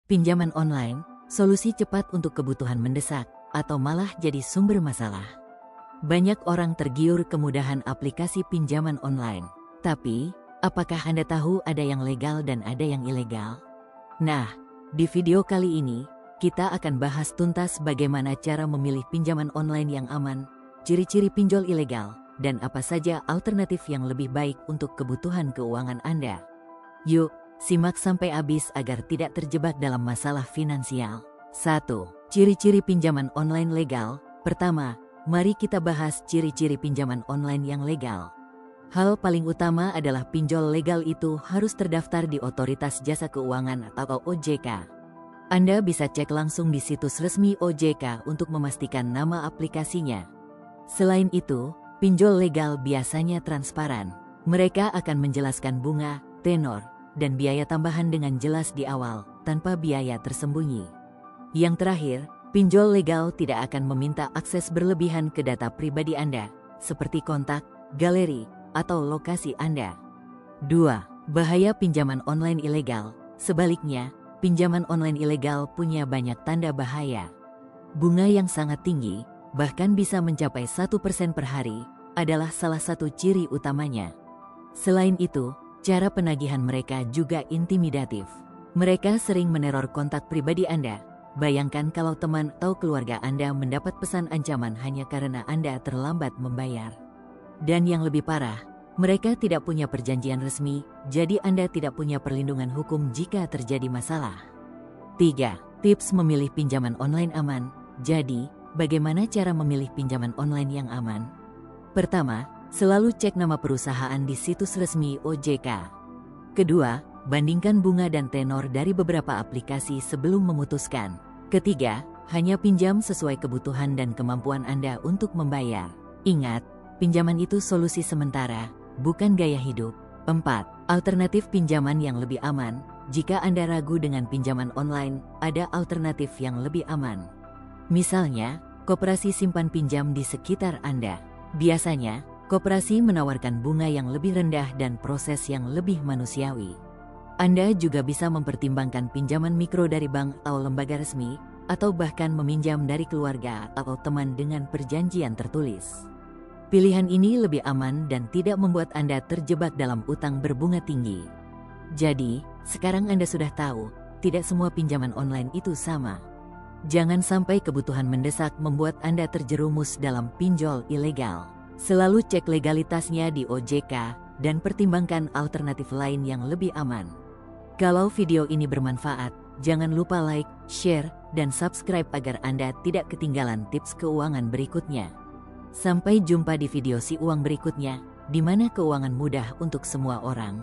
Pinjaman online, solusi cepat untuk kebutuhan mendesak, atau malah jadi sumber masalah. Banyak orang tergiur kemudahan aplikasi pinjaman online. Tapi, apakah Anda tahu ada yang legal dan ada yang ilegal? Nah, di video kali ini, kita akan bahas tuntas bagaimana cara memilih pinjaman online yang aman, ciri-ciri pinjol ilegal, dan apa saja alternatif yang lebih baik untuk kebutuhan keuangan Anda. Yuk, simak sampai habis agar tidak terjebak dalam masalah finansial. 1. Ciri-ciri pinjaman online legal. Pertama, mari kita bahas ciri-ciri pinjaman online yang legal. Hal paling utama adalah pinjol legal itu harus terdaftar di Otoritas Jasa Keuangan atau OJK. Anda bisa cek langsung di situs resmi OJK untuk memastikan nama aplikasinya. Selain itu, pinjol legal biasanya transparan. Mereka akan menjelaskan bunga, tenor, dan biaya tambahan dengan jelas di awal, tanpa biaya tersembunyi. Yang terakhir, pinjol legal tidak akan meminta akses berlebihan ke data pribadi Anda, seperti kontak, galeri, atau lokasi Anda. 2. Bahaya pinjaman online ilegal. Sebaliknya, pinjaman online ilegal punya banyak tanda bahaya. Bunga yang sangat tinggi, bahkan bisa mencapai 1% per hari, adalah salah satu ciri utamanya. Selain itu, cara penagihan mereka juga intimidatif. Mereka sering meneror kontak pribadi Anda. Bayangkan kalau teman atau keluarga Anda mendapat pesan ancaman hanya karena Anda terlambat membayar. Dan yang lebih parah, mereka tidak punya perjanjian resmi, jadi Anda tidak punya perlindungan hukum jika terjadi masalah. 3. Tips memilih pinjaman online aman. Jadi, bagaimana cara memilih pinjaman online yang aman? Pertama, selalu cek nama perusahaan di situs resmi OJK. Kedua, bandingkan bunga dan tenor dari beberapa aplikasi sebelum memutuskan. Ketiga, hanya pinjam sesuai kebutuhan dan kemampuan Anda untuk membayar. Ingat, pinjaman itu solusi sementara, bukan gaya hidup. 4. Alternatif pinjaman yang lebih aman. Jika Anda ragu dengan pinjaman online, ada alternatif yang lebih aman. Misalnya, koperasi simpan pinjam di sekitar Anda. Biasanya, koperasi menawarkan bunga yang lebih rendah dan proses yang lebih manusiawi. Anda juga bisa mempertimbangkan pinjaman mikro dari bank atau lembaga resmi, atau bahkan meminjam dari keluarga atau teman dengan perjanjian tertulis. Pilihan ini lebih aman dan tidak membuat Anda terjebak dalam utang berbunga tinggi. Jadi, sekarang Anda sudah tahu, tidak semua pinjaman online itu sama. Jangan sampai kebutuhan mendesak membuat Anda terjerumus dalam pinjol ilegal. Selalu cek legalitasnya di OJK dan pertimbangkan alternatif lain yang lebih aman. Kalau video ini bermanfaat, jangan lupa like, share, dan subscribe agar Anda tidak ketinggalan tips keuangan berikutnya. Sampai jumpa di video Si Uang berikutnya, di mana keuangan mudah untuk semua orang.